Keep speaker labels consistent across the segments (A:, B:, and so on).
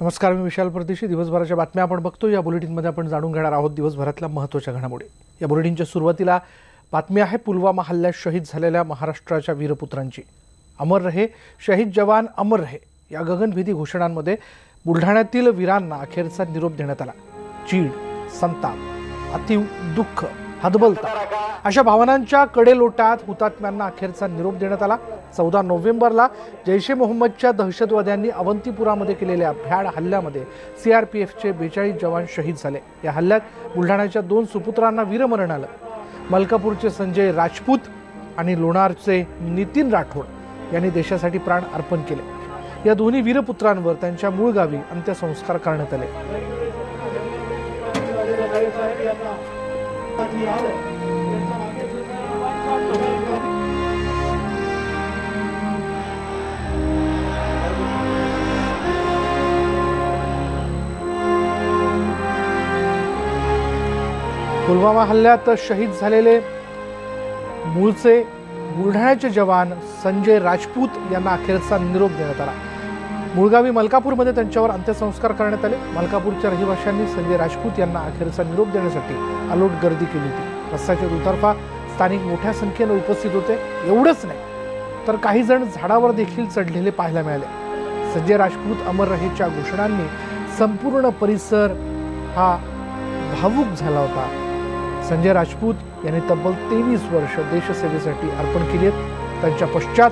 A: नमस्कार, मी विशाल परदेशी। दिवसभराच्या बातम्या आपण बघतो। या बुलेटिनमध्ये आपण जाणून घेणार आहोत दिवसभरातल्या महत्त्वाच्या घडामोडी। या बुलेटिनच्या सुरुवातीला बातमी आहे पुलवामा हल्ल्यात शहीद झालेल्या महाराष्ट्राच्या वीरपुत्रांची। अमर रहे शहीद जवान, अमर रहे या गगनभेदी घोषणांमध्ये बुलढाण्यातील वीरांना अखेरचा निरोप देण्यात आला। चीड, संताप, अतीव दुःख, हतबलता अशा भावनांच्या कडेलोटात हुतात्म्यांना अखेरचा निरोप देण्यात आला। 14 नोव्हेंबरला जैश ए मोहम्मदच्या दहशतवाद्यांनी अवंतीपुरामध्ये केलेल्या भ्याड हल्ल्यामध्ये सीआरपीएफचे 42 जवान शहीद झाले। या हल्ल्यात बुलढाण्याच्या 2 सुपुत्रांना वीरमरण आलं। मलकापूरचे संजय राजपूत आणि लोणारचे नितीन राठोड यांनी देशासाठी प्राण अर्पण केले। या दोन्ही वीरपुत्रांवर त्यांच्या मूळ गावी अंत्यसंस्कार करण्यात आले। पुलवामा हल्ल्यात शहीद झालेले मूळचे बुलढाण्याचे जवान संजय राजपूत यांना अखेरचा निरोप देण्यात आला। मुळगावी मलकापूरमध्ये त्यांच्यावर अंत्यसंस्कार करण्यात आले। मलकापूरच्या रहिवाशांनी संजय राजपूत यांना अखेरचा निरोप देण्यासाठी अलोट गर्दी केली होती। रस्त्याच्या दुतर्फा स्थानिक मोठ्या संख्येने उपस्थित होते। एवढंच नाही तर काही जण झाडावर देखील चढलेले पाहायला मिळाले। संजय राजपूत अमर रहेच्या घोषणांनी संपूर्ण परिसर हा भावुक झाला होता। संजय राजपूत यांनी तब्बल 23 वर्ष देशसेवेसाठी अर्पण केली आहेत। त्यांच्या पश्चात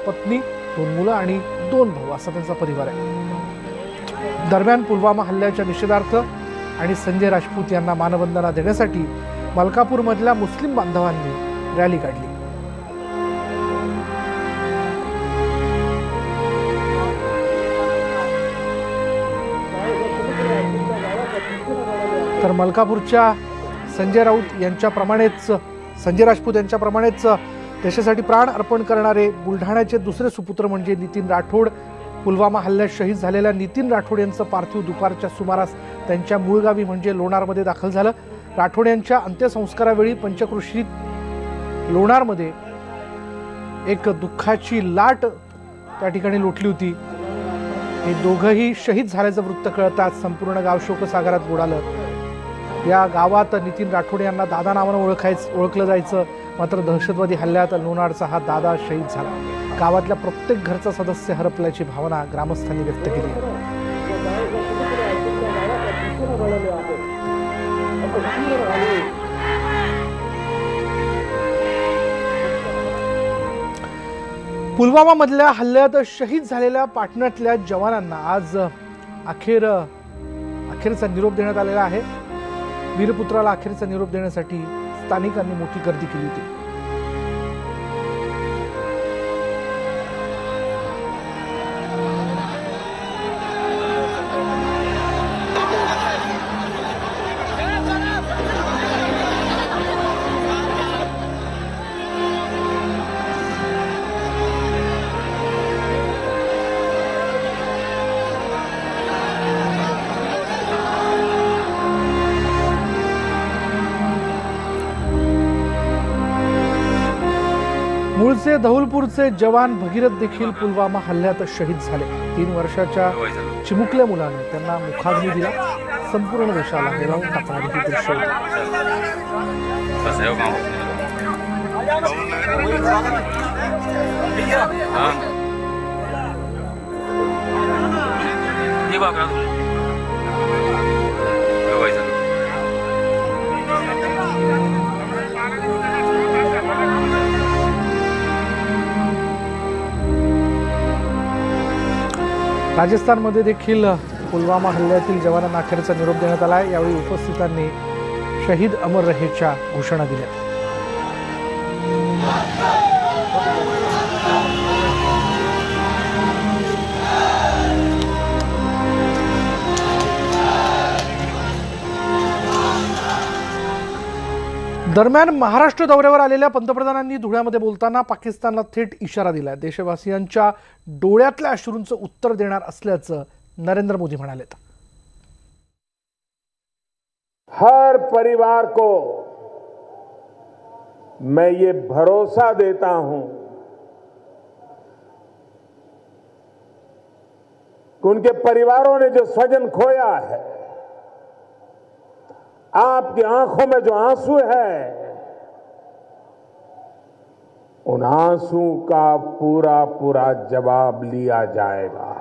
A: पत्नी, 2 मुलं आणि 2 भाऊ असा त्यांचा परिवार आहे। दरम्यान पुलवामा हल्ल्याच्या निषेधार्थ आणि संजय राजपूत यांना मानवंदना देण्यासाठी मलकापूरमधल्या मुस्लिम बांधवांनी रॅली काढली। तर मलकापूरच्या संजय राजपूत यांच्याप्रमाणेच देशासाठी प्राण अर्पण करणारे बुलढाण्याचे दुसरे सुपुत्र म्हणजे नितीन राठोड। पुलवामा हल्ल्यात शहीद झालेल्या नितीन राठोड यांचं पार्थिव दुपारच्या सुमारास त्यांच्या मूळ गावी म्हणजे लोणारमध्ये दाखल झालं। राठोड यांच्या अंत्यसंस्कारावेळी पंचक्रोशीत लोणारमध्ये एक दुःखाची लाट त्या ठिकाणी लोटली होती। हे दोघंही शहीद झाल्याचं वृत्त कळताच संपूर्ण गाव शोकसागरात बुडालं। या गावात नितीन राठोड यांना दादा नावानं ओळखलं जायचं, मात्र दहशतवादी हल्ल्यात लोणारचा हा दादा शहीद झाला। गावातल्या प्रत्येक घरचा सदस्य हरपल्याची भावना ग्रामस्थांनी व्यक्त केली। पुलवामा मधल्या हल्ल्यात शहीद झालेल्या पाटण्यातल्या जवानांना आज अखेरचा निरोप देण्यात आलेला आहे। वीरपुत्राला अखेरचा निरोप देण्यासाठी स्थानिकांनी मोठी गर्दी केली होती। मूळचे धौलपूरचे जवान भगीरथ देखील पुलवामा हल्ल्यात शहीद झाले। 3 वर्षाच्या चिमुकल्या मुलाने त्यांना मुखाग्नी दिला। संपूर्ण देशाला हेलावून टाकणारी ही दृश्य राजस्थानमध्ये देखील पुलवामा हल्ल्यातील जवानांना अखेरचा निरोप देण्यात आला। यावेळी उपस्थितांनी शहीद अमर रहेच्या घोषणा दिल्या। दरम्यान महाराष्ट्र दौऱ्यावर आलेल्या पंतप्रधानांनी धुळ्यामध्ये बोलताना पाकिस्तानला थेट इशारा दिला। देशवासियांच्या डोळ्यातल्या अश्रूंचं उत्तर देणार असल्याचं नरेंद्र मोदी म्हणाले।
B: हर परिवार को मैं ये भरोसा देता हूं कि उनके परिवारों ने जो स्वजन खोया है, आपकी आंखों में जो आंसू है, उन आंसू का पूरा पूरा जवाब लिया जाएगा।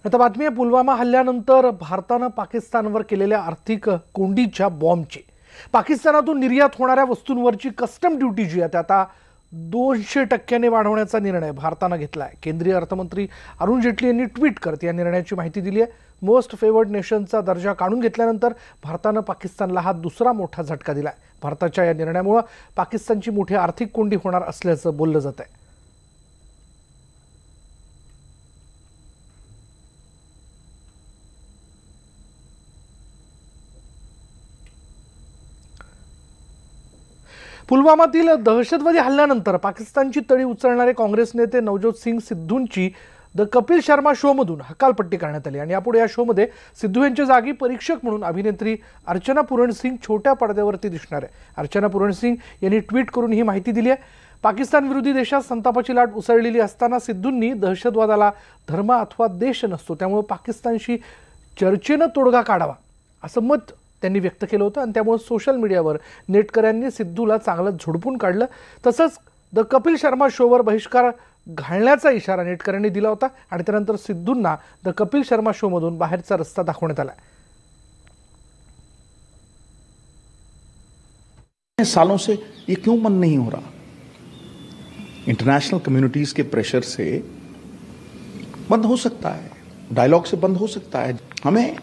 A: आता बातमी आहे पुलवामा हल्ल्यानंतर भारतानं पाकिस्तानवर केलेल्या आर्थिक कोंडीच्या बॉम्बची। पाकिस्तानातून निर्यात होणाऱ्या वस्तूंवरची कस्टम ड्युटी जी आहे ती आता 200% वाढवण्याचा निर्णय भारतानं घेतला आहे। केंद्रीय अर्थमंत्री अरुण जेटली यांनी ट्विट करत या निर्णयाची माहिती दिली आहे। मोस्ट फेवर्ड नेशनचा दर्जा काढून घेतल्यानंतर भारतानं पाकिस्तानला हा दुसरा मोठा झटका दिलाय। भारताच्या या निर्णयामुळे पाकिस्तानची मोठी आर्थिक कोंडी होणार असल्याचं बोललं जात आहे। पुलवामातील दहशतवादी हल्ल्यानंतर पाकिस्तानची तळी उचलणारे काँग्रेस नेते नवजोत सिंग सिद्धूंची द कपिल शर्मा शो मधून हकालपट्टी करण्यात आली आणि यापुढे या शो मध्ये सिद्धू यांच्या जागी परीक्षक म्हणून अभिनेत्री अर्चना पूरण सिंग छोट्या पडद्यावरती दिसणार आहे। अर्चना पूरण सिंग यांनी ट्विट करून ही माहिती दिली आहे। पाकिस्तान विरोधी देशात संतापाची लाट उसळलेली असताना सिद्धूंनी दहशतवादाला धर्म अथवा देश नसतो, त्यामुळे पाकिस्तानशी चर्चेने तोडगा काढावा असं मत त्यांनी व्यक्त केलं होतं आणि त्यामुळे सोशल मीडियावर नेटकऱ्यांनी सिद्धूला चांगलं झोडपून काढलं। तसंच द कपिल शर्मा शोवर बहिष्कार घालण्याचा इशारा नेटकऱ्यांनी दिला होता आणि त्यानंतर सिद्धूंना द कपिल शर्मा शो मधून बाहेरचा रस्ता दाखवण्यात आला।
C: सालों से ये क्यों बंद नहीं हो रहा? इंटरनेशनल कम्युनिटीज के प्रेशर से बंद हो सकता है, डायलॉग से बंद हो सकता है। हमें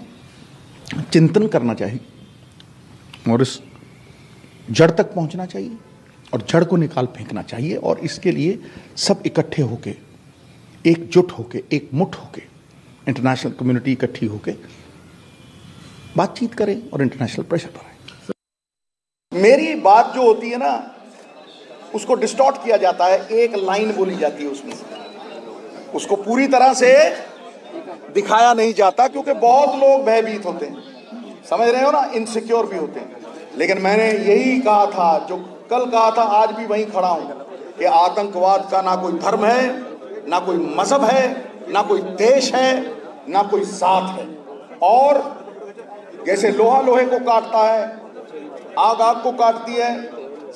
C: चिंतन करना चाहिए और इस जड़ तक पहुंचना चाहिए और जड़ को निकाल फेंकना चाहिए और इसके लिए सब इकट्ठे होके, एकजुट होके, एकमुठ होके, इंटरनेशनल कम्युनिटी इकट्ठी होके बातचीत करें और इंटरनेशनल प्रेशर बनाएं। मेरी बात जो होती है ना, उसको डिस्टॉर्ट किया जाता है, एक लाइन बोली जाती है उसमें, उसको पूरी तरह से दिखाया नहीं जाता क्योंकि बहुत लोग भयभीत होते हैं, समझ रहे हो ना, इनसिक्योर भी होते हैं। लेकिन मैंने यही कहा था, जो कल कहा था, आज भी वहीं खड़ा हूं कि आतंकवाद का ना कोई धर्म है, ना कोई मजहब है, ना कोई देश है, ना कोई जात है। और जैसे लोहा लोहे को काटता है, आग आग को काटती है,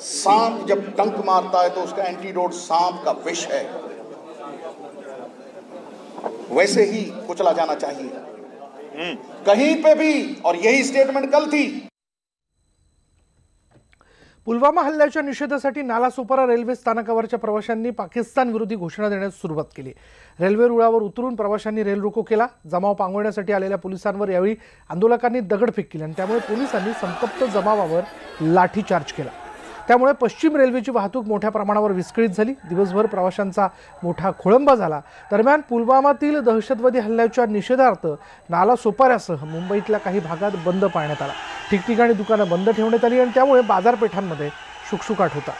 C: सांप जब डंक मारता है तो उसका एंटीडोट सांप का विष है, वैसे ही कुचला जाना चाहिए कहीं पे भी। और यही स्टेटमेंट कल थी।
A: पुलवामा हल्ल्याच्या निषेधासाठी नालासोपारा रेल्वे स्थानकावरच्या प्रवाशांनी पाकिस्तान विरोधी घोषणा देण्यास सुरुवात केली। रेल्वे रुळावर उतरून प्रवाशांनी रेल रोको केला। जमाव पांगवण्यासाठी आलेल्या पोलिसांवर यावेळी आंदोलकांनी दगडफेक केली आणि त्यामुळे पोलिसांनी संतप्त जमावावर लाठीचार्ज केला। त्यामुळे पश्चिम रेल्वेची वाहतूक मोठ्या प्रमाणावर विस्कळीत झाली। दिवसभर प्रवाशांचा मोठा खोळंबा झाला। दरम्यान पुलवामातील दहशतवादी हल्ल्याच्या निषेधार्थ नालासोपाऱ्यासह मुंबईतल्या काही भागात बंद पाळण्यात आला। ठिकठिकाणी दुकानं बंद ठेवण्यात आली आणि त्यामुळे बाजारपेठांमध्ये शुकशुकाट होता।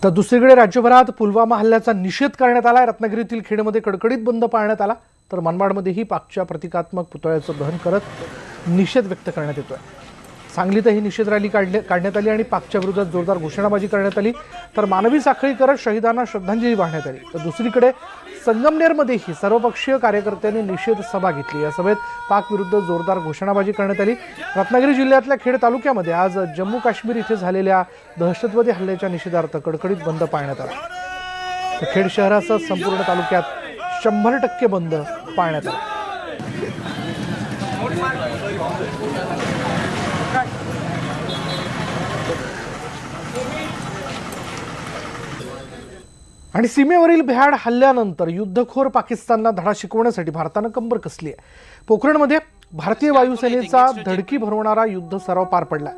A: तर दुसरीकडे राज्यभरात पुलवामा हल्ल्याचा निषेध करण्यात आला। रत्नागिरीतील खेडमध्ये कडकडीत बंद पाळण्यात आला, तर मनमाडमध्येही पाकच्या प्रतिकात्मक पुतळ्याचं दहन करत निषेध व्यक्त करण्यात येतोय। सांगलीतही निषेध रॅली काढण्यात आली आणि पाकच्या विरोधात जोरदार घोषणाबाजी करण्यात आली, तर मानवी साखळी करत शहीदांना श्रद्धांजली वाहण्यात आली। तर दुसरीकडे संगमनेरमध्येही सर्वपक्षीय कार्यकर्त्यांनी निषेध सभा घेतली। या सभेत पाक विरुद्ध जोरदार घोषणाबाजी करण्यात आली। रत्नागिरी जिल्ह्यातल्या खेड तालुक्यामध्ये आज जम्मू काश्मीर इथे झालेल्या दहशतवादी हल्ल्याच्या निषेधार्थ कडकडीत बंद पाळण्यात आला। तर खेड शहरासह संपूर्ण तालुक्यात 100% बंद पाळण्यात आला। आणि सीमेवरील भ्याड हल्ल्यानंतर युद्धखोर पाकिस्तानला धडा शिकवण्यासाठी भारतानं कंबर कसली आहे. पोखरणमध्ये भारतीय वायुसेनेचा धडकी भरवणारा युद्ध सराव पार पडलाय.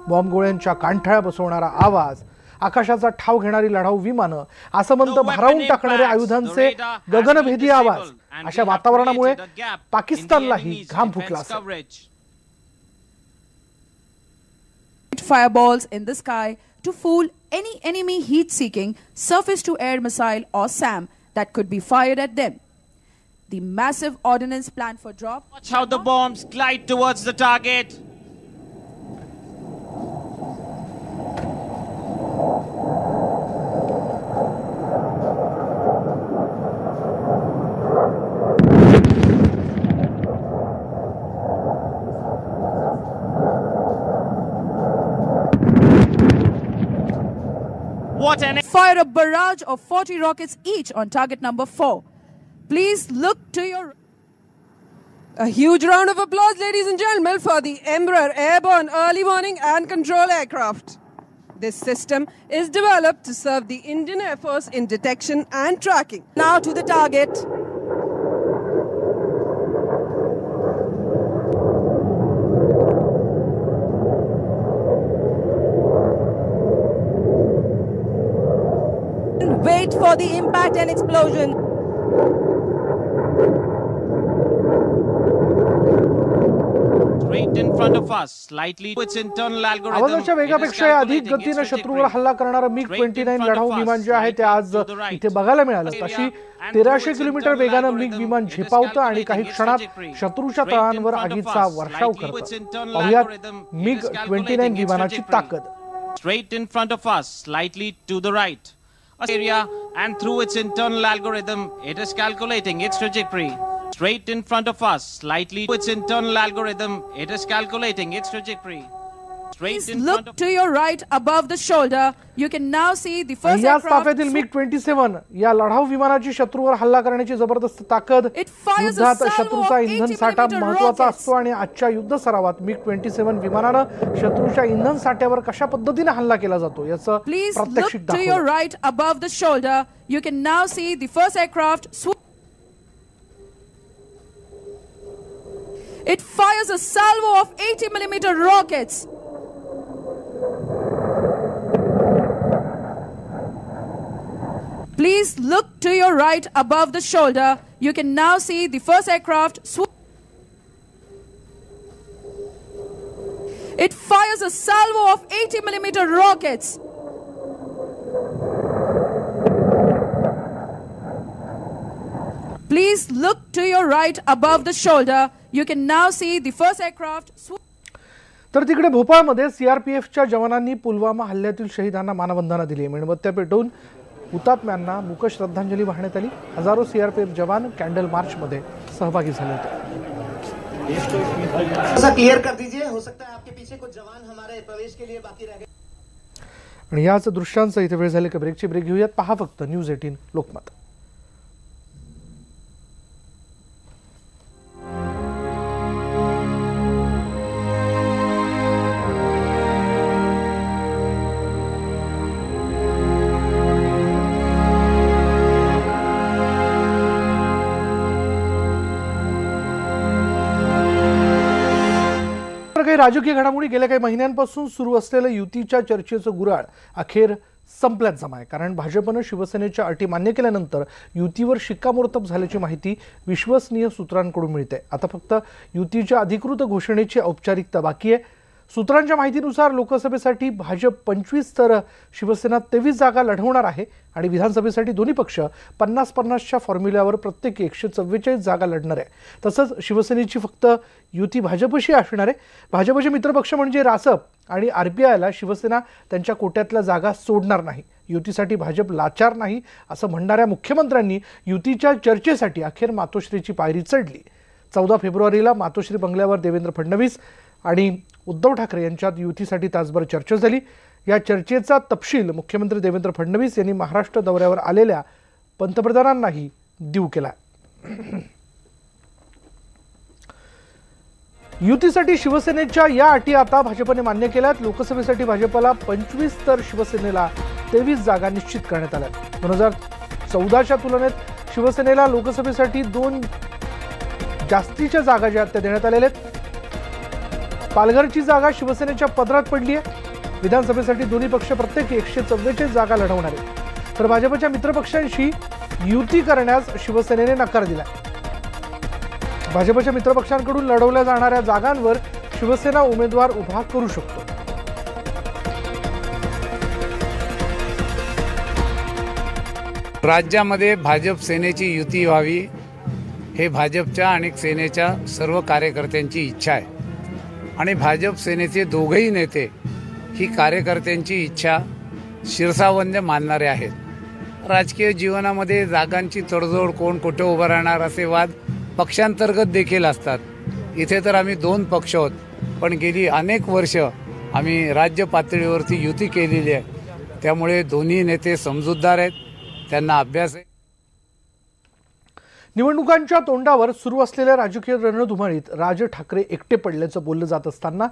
A: बॉम्बगोळ्यांच्या कांठळ्या बसवणारा आवाज, आकाशाचा ठाव घेणारी लढाऊ विमानं, आसमंत भारावून टाकणारे आयुधांचे गगनभेदी आवाज, अशा वातावरणामुळे पाकिस्तानलाही घाम फुटला असेल.
D: Fireballs in the sky to fool any enemy heat-seeking surface-to-air missile or SAM that could be fired at them. The massive ordnance planned for drop.
E: Watch how the bombs glide towards the target. What an
D: Fire a barrage of 40 rockets each on target number 4. Please look to your...
F: A huge round of applause, ladies and gentlemen, for the Embraer Airborne Early Warning and Control Aircraft. This system is developed to serve the Indian Air Force in detection and tracking.
D: Now to the target. Wait for the impact and explosion.
E: Straight in front of us, slightly its internal algorithm.
A: आवाजाच्या वेगापेक्षा अधिक गतीने शत्रूवर हल्ला करणारं MiG-29 लढाऊ विमान जे आहे ते आज इथे बघायला मिळालं. तशी 1300 किलोमीटर वेगानं MiG विमान झेपावतं आणि काही क्षणात शत्रूच्या तळांवर आगीचा वर्षाव करतं. पाहुयात MiG-29 विमानाची ताकद.
E: Straight in front of us, slightly to the right. Area and through its internal algorithm, it is calculating its trajectory. Straight in front of us, slightly to its internal algorithm, it is calculating its trajectory.
D: Please look to your right above the shoulder. You can now see the first
A: या
D: aircraft.
A: ताफ्यातील MiG-27 या लढाऊ विमानाची शत्रूवर हल्ला करण्याची जबरदस्त ताकद. युद्धात शत्रूचा इंधन साठा महत्त्वाचा असतो आणि आजच्या युद्ध सरावात MiG-27 विमानानं शत्रूच्या इंधन साठ्यावर कशा पद्धतीने हल्ला केला जातो याचं प्रात्यक्षिक
D: to your
A: दाखवलं.
D: right above the shoulder. You can now see the first aircraft. It fires a salvo of 80mm rockets. Please look to your right above the shoulder. You can now see the first aircraft. It fires a salvo of 80mm rockets. Please look to your right above the shoulder. You can now see the first aircraft.
A: तर तिकडे भोपाळमध्ये सीआरपीएफच्या जवानांनी पुलवामा हल्ल्यातील शहीदांना मानवंदना दिली. मेणबत्त्या पेटवून हुतात्म्यांना मूक श्रद्धांजली वाहण्यात आली. हजारो सीआरपीएफ जवान कॅन्डल मार्च मध्ये सहभागी झाले होते.
G: क्लियर कर दीजिए, हो सकता है आपके पीछे कुछ जवान हमारे प्रवेश के लिए बाकी रह गए.
A: आणि याच दृश्यांचं इथे वेळ झाले. ब्रेकची ब्रेक घेऊयात. पहा फक्त न्यूज 18 लोकमत. काही राजकीय घडामोडी गेल्या काही महिन्यांपासून सुरू असलेलं युतीच्या चर्चेचं गुऱ्हाळ अखेर संपल्यात जमा आहे. कारण भाजपनं शिवसेनेच्या अटी मान्य केल्यानंतर युतीवर शिक्कामोर्तब झाल्याची माहिती विश्वसनीय सूत्रांकडून मिळते. आता फक्त युतीच्या अधिकृत घोषणेची औपचारिकता बाकी आहे. सूत्रांच्या माहितीनुसार लोकसभेसाठी भाजप 25 तर शिवसेना 23 जागा लढवणार आहे आणि विधानसभेसाठी दोन्ही पक्ष 50-50च्या फॉर्म्युल्यावर प्रत्येकी 144 जागा लढणार आहे. तसंच शिवसेनेची फक्त युती भाजपशी असणार आहे. भाजपचे मित्रपक्ष म्हणजे रासप आणि आरपीआयला शिवसेना त्यांच्या कोट्यातल्या जागा सोडणार नाही. युतीसाठी भाजप लाचार नाही असं म्हणणाऱ्या मुख्यमंत्र्यांनी युतीच्या चर्चेसाठी अखेर मातोश्रीची पायरी चढली. 14 फेब्रुवारीला मातोश्री बंगल्यावर देवेंद्र फडणवीस आणि उद्धव ठाकरे यांच्यात युतीसाठी तासभर चर्चा झाली. या चर्चेचा तपशील मुख्यमंत्री देवेंद्र फडणवीस यांनी महाराष्ट्र दौऱ्यावर आलेल्या पंतप्रधानांनाही देऊ केला. युतीसाठी शिवसेनेच्या या अटी आता भाजपने मान्य केल्यात. लोकसभेसाठी भाजपला 25 तर शिवसेनेला 23 जागा निश्चित करण्यात आल्या. 14च्या तुलनेत शिवसेनेला लोकसभेसाठी 2 जास्तीच्या जागा ज्या त्या देण्यात आलेल्या आहेत. पालघरची जागा शिवसेनेच्या पदरात पडली आहे. विधानसभेसाठी दोन्ही पक्ष प्रत्येकी 144 जागा लढवणार आहेत. तर भाजपच्या मित्रपक्षांशी युती करण्यास शिवसेनेने नकार दिला. भाजपच्या मित्रपक्षांकडून लढवल्या जाणाऱ्या जागांवर शिवसेना उमेदवार उभा करू शकतो.
H: राज्यामध्ये भाजप सेनेची युती व्हावी हे भाजपच्या आणि सेनेच्या सर्व कार्यकर्त्यांची इच्छा आहे. आणि भाजप सेनेचे दोघेही नेते ही कार्यकर्त्यांची इच्छा शिरसावंद्य मानणारे आहेत. राजकीय जीवनामध्ये जागांची तडजोड, कोण कुठे उभं राहणार असे वाद पक्षांतर्गत देखील असतात. इथे तर आम्ही 2 पक्ष आहोत, पण गेली अनेक वर्ष आम्ही राज्य पातळीवरती युती केलेली आहे. त्यामुळे दोन्ही नेते समजूतदार आहेत, त्यांना अभ्यास आहे.
A: निवडणुकांच्या तोंडावर सुरू असलेल्या राजकीय रणधुमाळीत राज ठाकरे एकटे पडल्याचं बोललं जात असताना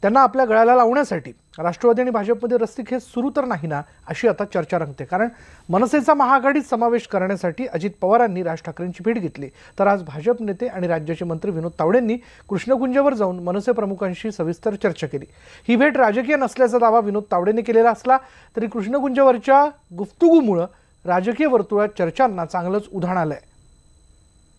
A: त्यांना आपल्या गळ्याला लावण्यासाठी राष्ट्रवादी आणि भाजपमध्ये रस्सीखेच सुरू तर नाही ना, अशी आता चर्चा रंगते. कारण मनसेचा महाआघाडीत समावेश करण्यासाठी अजित पवारांनी राज ठाकरेंची भेट घेतली. तर आज भाजप नेते आणि राज्याचे मंत्री विनोद तावडेंनी कृष्णकुंजवर जाऊन मनसे प्रमुखांशी सविस्तर चर्चा केली. ही भेट राजकीय नसल्याचा दावा विनोद तावडेंनी केलेला असला तरी कृष्णकुंजवरच्या गुफ्तगूमुळे राजकीय वर्तुळात चर्चांना चांगलंच उधाण आलंय.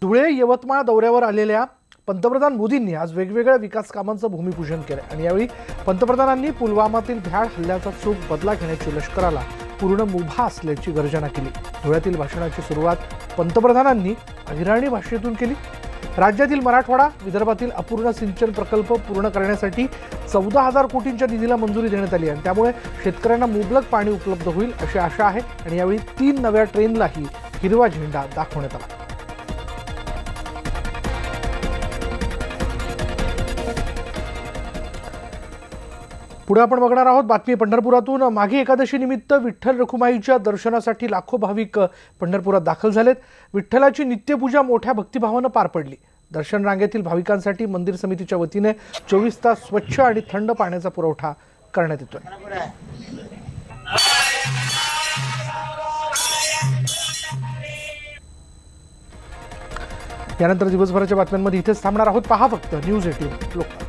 A: धुळे यवतमाळ दौऱ्यावर आलेल्या पंतप्रधान मोदींनी आज वेगवेगळ्या विकास कामांचं भूमिपूजन केलं आणि यावेळी पंतप्रधानांनी पुलवामातील भ्याड हल्ल्याचा चोख बदला घेण्याची लष्कराला पूर्ण मुभा असल्याची गर्जना केली. धुळ्यातील भाषणाची सुरुवात पंतप्रधानांनी अहिराणी भाषेतून केली. राज्यातील मराठवाडा, विदर्भातील अपूर्ण सिंचन प्रकल्प पूर्ण करण्यासाठी 14,000 कोटींच्या निधीला मंजुरी देण्यात आली आणि त्यामुळे शेतकऱ्यांना मुबलक पाणी उपलब्ध होईल अशी आशा आहे. आणि यावेळी 3 नव्या ट्रेनलाही हिरवा झेंडा दाखवण्यात आला. पुढे आपण बघणार आहोत बातमी पंढरपुरातून. माघी एकादशी निमित्त विठ्ठल रखुमाईच्या दर्शनासाठी लाखो भाविक पंढरपुरात दाखल झालेत. विठ्ठलाची नित्यपूजा मोठ्या भक्तिभावानं पार पडली. दर्शन रांगेतील भाविकांसाठी मंदिर समितीच्या वतीने 24 तास स्वच्छ आणि थंड पाण्याचा पुरवठा करण्यात येतोय. यानंतर दिवसभराच्या बातम्यांमध्ये इथेच थांबणार आहोत. पहा फक्त न्यूज 18 लोकमत.